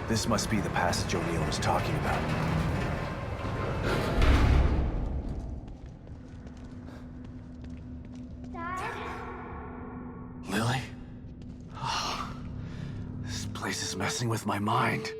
This must be the passage O'Neill was talking about. Dad? Lily? Oh, this place is messing with my mind.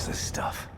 This stuff.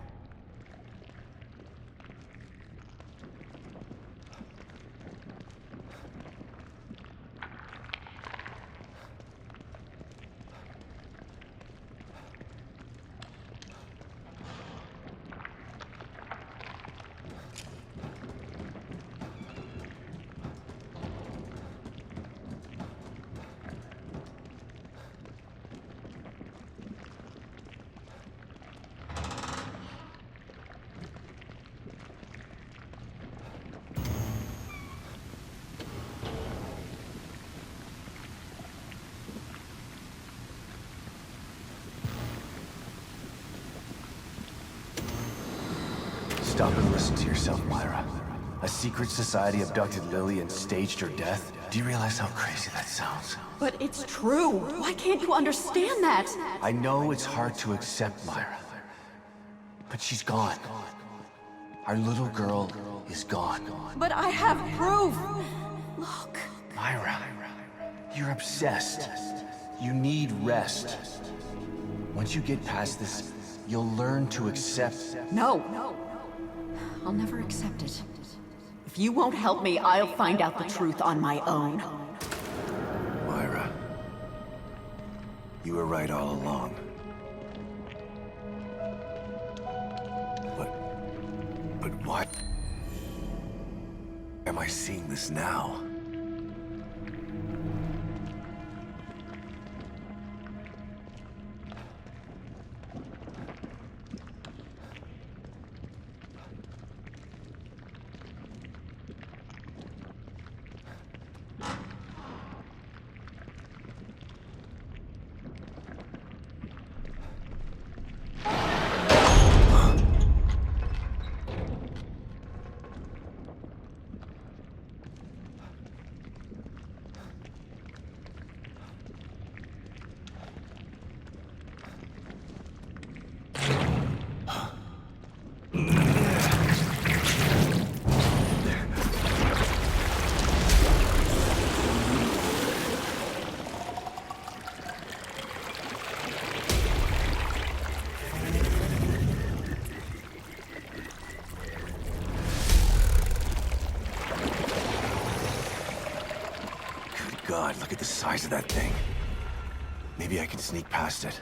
stop and listen to yourself, Myra. A secret society abducted Lily and staged her death? Do you realize how crazy that sounds? But it's true. Why can't you understand that? I know it's hard to accept, Myra. But she's gone. Our little girl is gone. But I have proof. Look. Myra, you're obsessed. You need rest. Once you get past this, you'll learn to accept. No. I'll never accept it. If you won't help me, I'll find out the truth on my own. Myra, you were right all along. But why am I seeing this now? God, look at the size of that thing. Maybe I can sneak past it.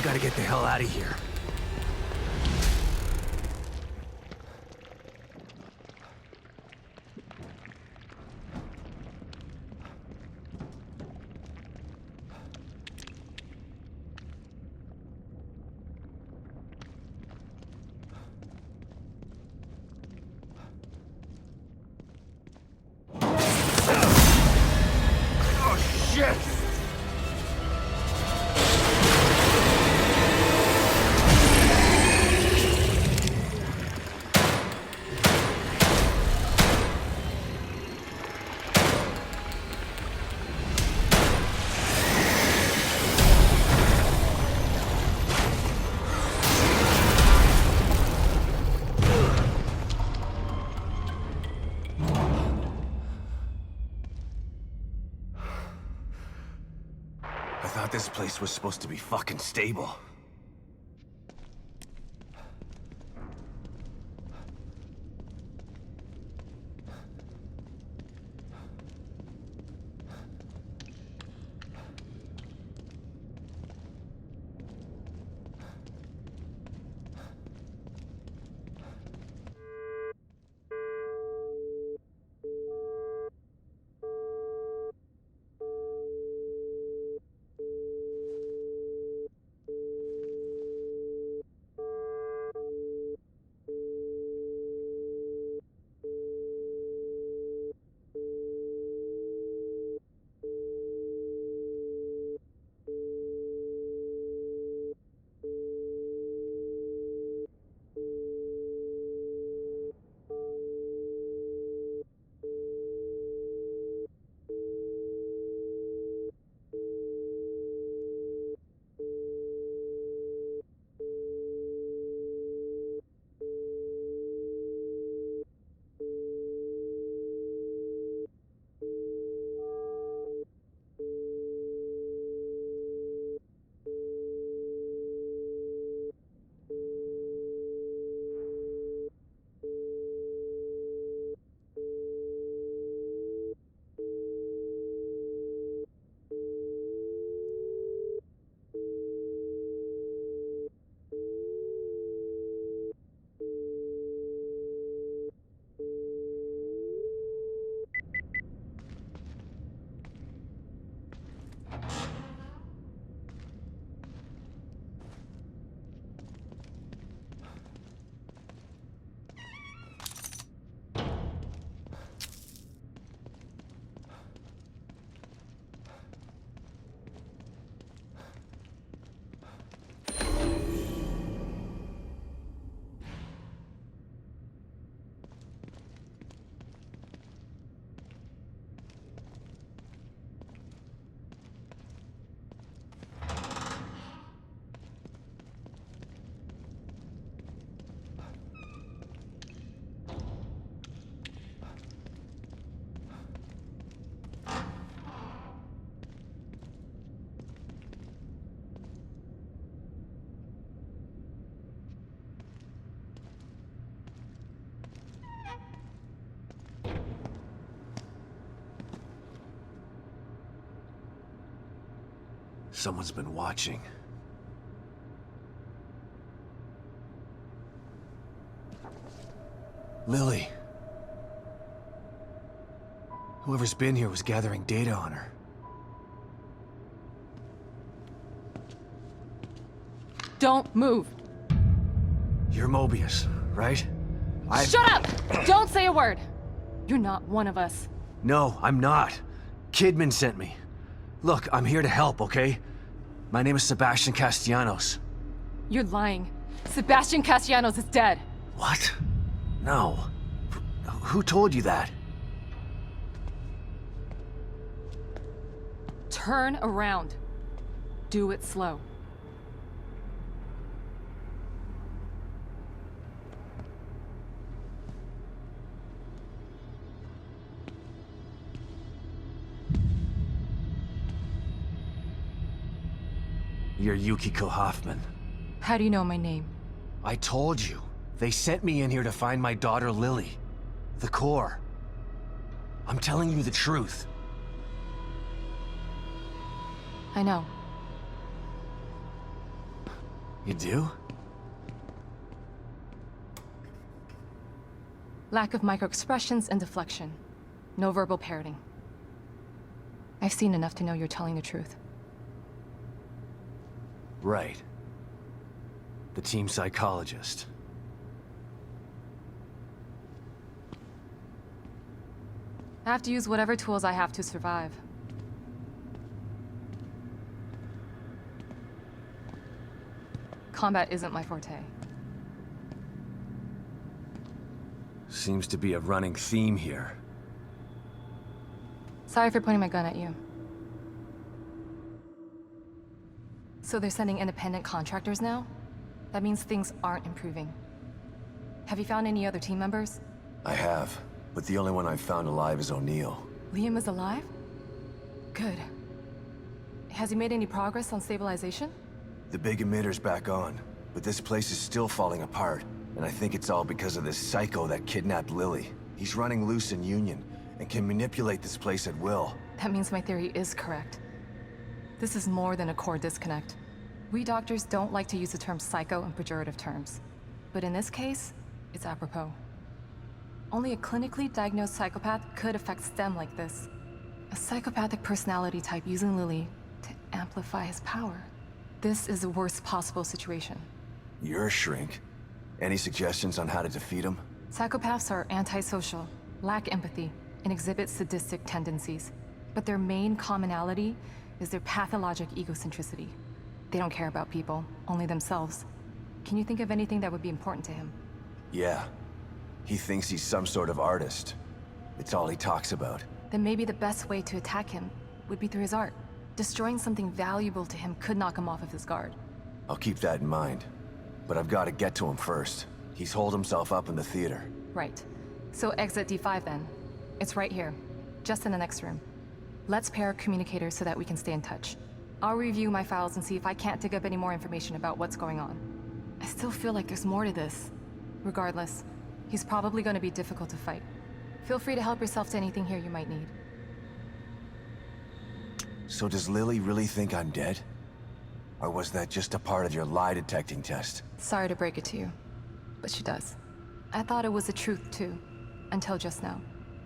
Gotta get the hell out of here. Oh, shit! I thought this place was supposed to be fucking stable. Someone's been watching. Lily. Whoever's been here was gathering data on her. Don't move. You're Mobius, right? Shut up! Don't say a word! You're not one of us. No, I'm not. Kidman sent me. Look, I'm here to help, okay? My name is Sebastian Castellanos. You're lying. Sebastian Castellanos is dead. What? No. Who told you that? Turn around. Do it slow. You're Yukiko Hoffman. How do you know my name? I told you. They sent me in here to find my daughter Lily. The core. I'm telling you the truth. I know. You do? Lack of microexpressions and deflection. No verbal parroting. I've seen enough to know you're telling the truth. Right. The team psychologist. I have to use whatever tools I have to survive. Combat isn't my forte. Seems to be a running theme here. Sorry for pointing my gun at you. So they're sending independent contractors now? That means things aren't improving. Have you found any other team members? I have, but the only one I've found alive is O'Neill. Liam is alive? Good. Has he made any progress on stabilization? The big emitter's back on, but this place is still falling apart. And I think it's all because of this psycho that kidnapped Lily. He's running loose in Union, and can manipulate this place at will. That means my theory is correct. This is more than a core disconnect. We doctors don't like to use the term psycho in pejorative terms. But in this case, it's apropos. Only a clinically diagnosed psychopath could affect STEM like this. A psychopathic personality type using Lily to amplify his power. This is the worst possible situation. You're a shrink. Any suggestions on how to defeat him? Psychopaths are antisocial, lack empathy, and exhibit sadistic tendencies. But their main commonality is their pathologic egocentricity. They don't care about people, only themselves. Can you think of anything that would be important to him? Yeah. He thinks he's some sort of artist. It's all he talks about. Then maybe the best way to attack him would be through his art. Destroying something valuable to him could knock him off of his guard. I'll keep that in mind. But I've got to get to him first. He's holed himself up in the theater. Right. So exit D5 then. It's right here, just in the next room. Let's pair communicators so that we can stay in touch. I'll review my files and see if I can't dig up any more information about what's going on. I still feel like there's more to this. Regardless, he's probably going to be difficult to fight. Feel free to help yourself to anything here you might need. So does Lily really think I'm dead? Or was that just a part of your lie detecting test? Sorry to break it to you, but she does. I thought it was the truth too, until just now.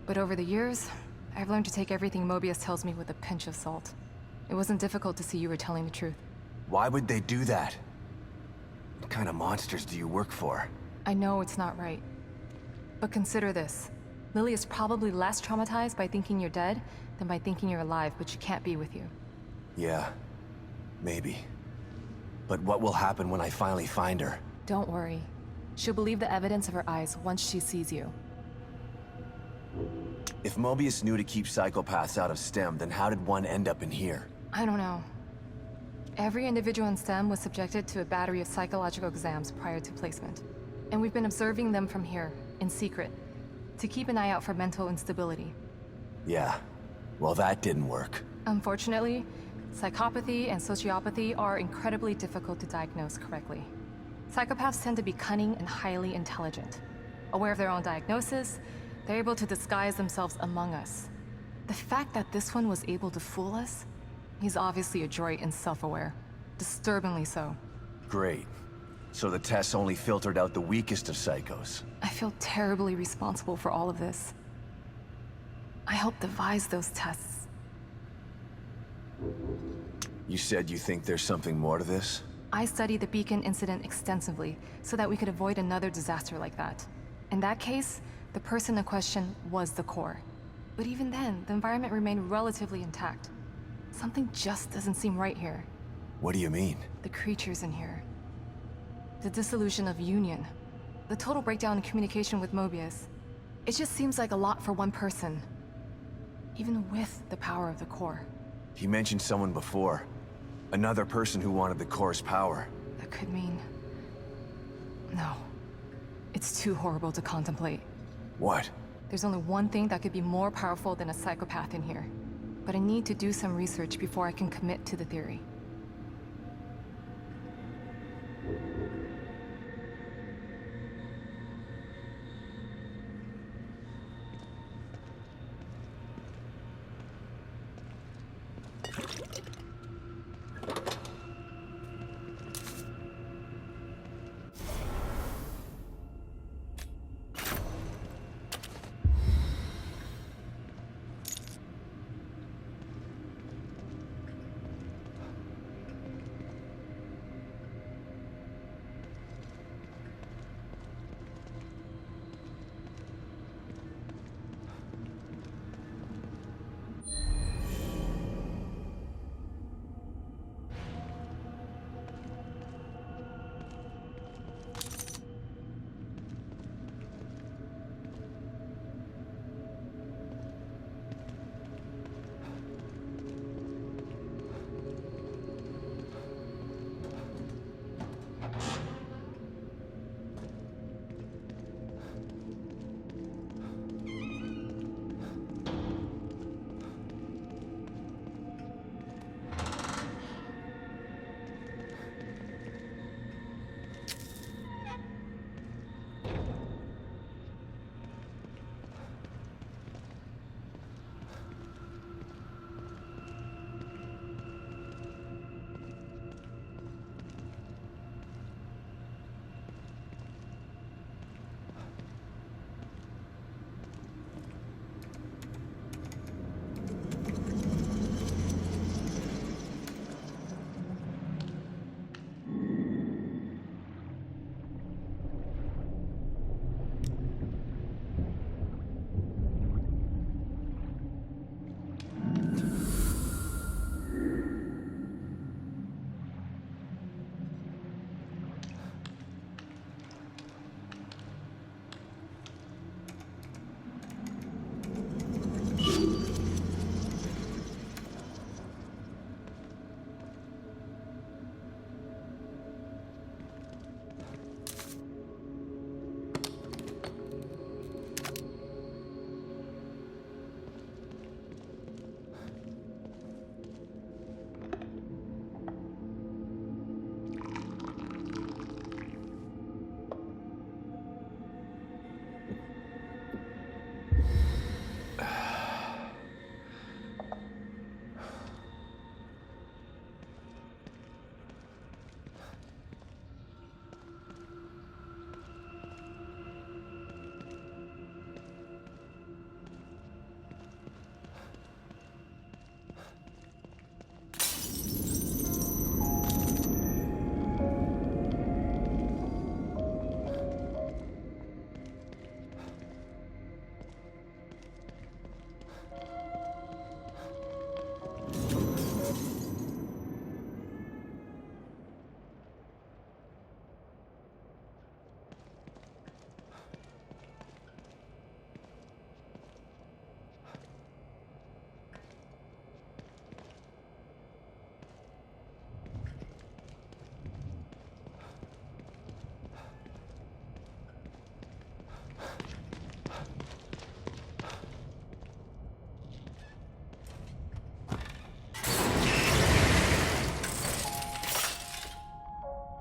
But over the years, I've learned to take everything Mobius tells me with a pinch of salt. It wasn't difficult to see you were telling the truth. Why would they do that? What kind of monsters do you work for? I know it's not right. But consider this. Lily is probably less traumatized by thinking you're dead than by thinking you're alive, but she can't be with you. Yeah, maybe. But what will happen when I finally find her? Don't worry. She'll believe the evidence of her eyes once she sees you. If Mobius knew to keep psychopaths out of STEM, then how did one end up in here? I don't know. Every individual in STEM was subjected to a battery of psychological exams prior to placement. And we've been observing them from here, in secret, to keep an eye out for mental instability. Yeah, well that didn't work. Unfortunately, psychopathy and sociopathy are incredibly difficult to diagnose correctly. Psychopaths tend to be cunning and highly intelligent. Aware of their own diagnosis, they're able to disguise themselves among us. The fact that this one was able to fool us, he's obviously adroit and self-aware. Disturbingly so. Great. So the tests only filtered out the weakest of psychos. I feel terribly responsible for all of this. I helped devise those tests. You said you think there's something more to this? I studied the Beacon incident extensively so that we could avoid another disaster like that. In that case, the person in question was the core. But even then, the environment remained relatively intact. Something just doesn't seem right here. What do you mean? The creatures in here. The dissolution of Union. The total breakdown in communication with Mobius. It just seems like a lot for one person. Even with the power of the core. He mentioned someone before. Another person who wanted the core's power. That could mean... No. It's too horrible to contemplate. What? There's only one thing that could be more powerful than a psychopath in here. But I need to do some research before I can commit to the theory.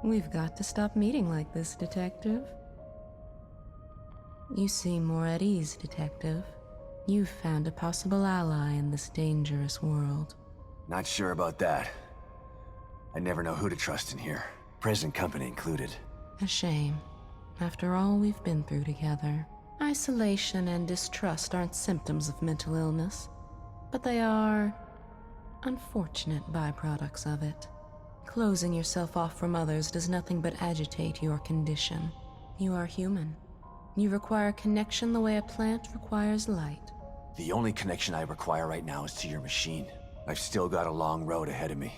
We've got to stop meeting like this, Detective. You seem more at ease, Detective. You've found a possible ally in this dangerous world. Not sure about that. I never know who to trust in here, present company included. A shame. After all we've been through together. Isolation and distrust aren't symptoms of mental illness, but they are unfortunate byproducts of it. Closing yourself off from others does nothing but agitate your condition. You are human. You require connection the way a plant requires light. The only connection I require right now is to your machine. I've still got a long road ahead of me.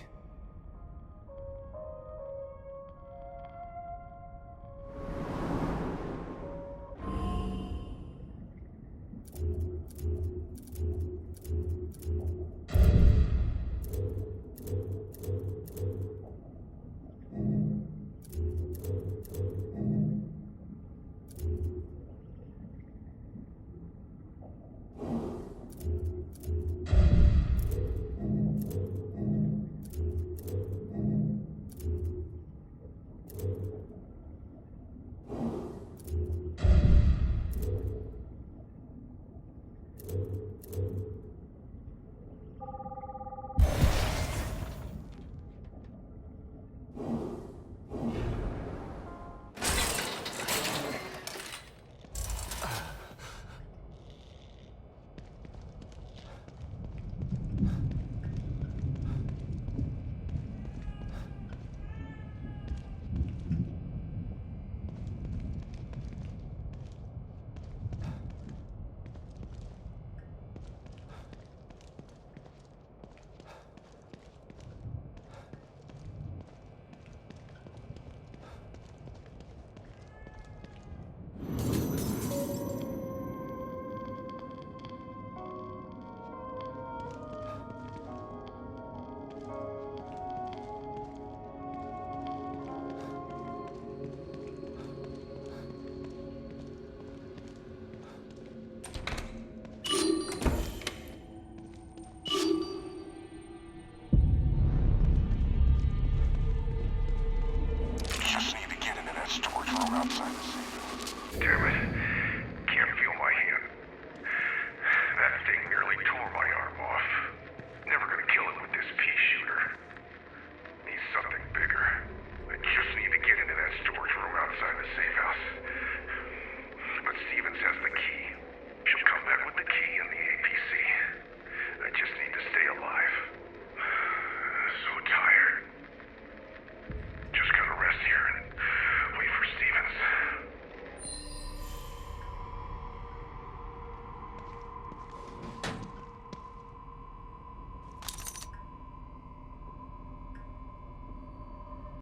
So tired.